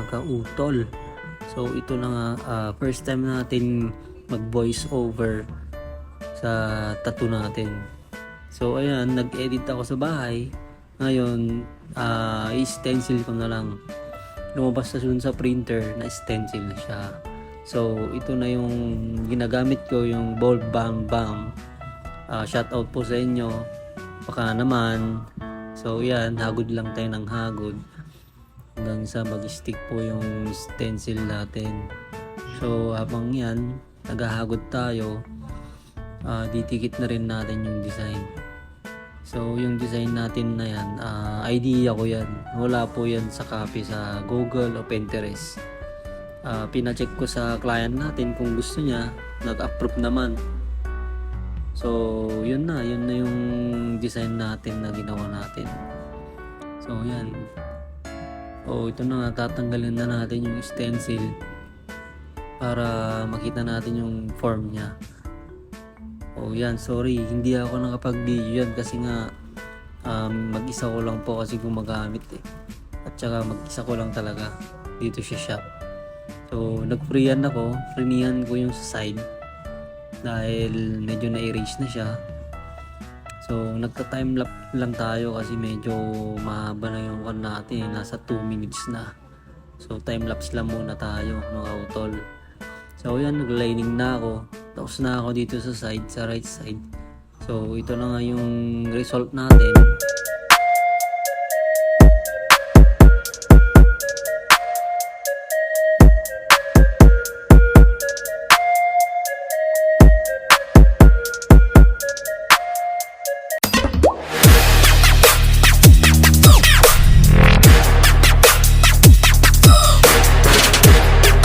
kautol. So ito na nga, first time natin mag voice over sa tattoo natin. So ayan, nag-edit ako sa bahay. Ngayon, i-stencil ko na lang. Lumabas na sa printer na stencil na siya. So ito na yung ginagamit ko, yung Bold Bang Bang. Shout out po sa inyo. Baka naman. So yan, hagod lang tayo ng hagod hanggang sa mag-stick po yung stencil natin. So habang yan, naghahagod tayo, ditikit na rin natin yung design. So yung design natin na yan, idea ko yan. Wala po yan sa copy sa Google o Pinterest. Pina-check ko sa client natin kung gusto niya, nag-approve naman. So yun na yung design natin na ginawa natin. So yan. Ito na nga, tatanggalin na natin yung stencil para makita natin yung form niya. Yan, sorry, hindi ako nakapag-video yan kasi nga mag-isa ko lang po kasi gumagamit at saka mag-isa ko lang talaga dito sa shop. So nag-freehan ako, frinihan ko yung sa side dahil medyo na-erase na siya. So nagka-timelapse lang tayo kasi medyo mahaba na yung one natin, nasa 2 minutes na. So timelapse lang muna tayo mga utol. So yan, nag-lining na ako. Tapos na ako dito sa side, sa right side. So ito na nga yung result natin.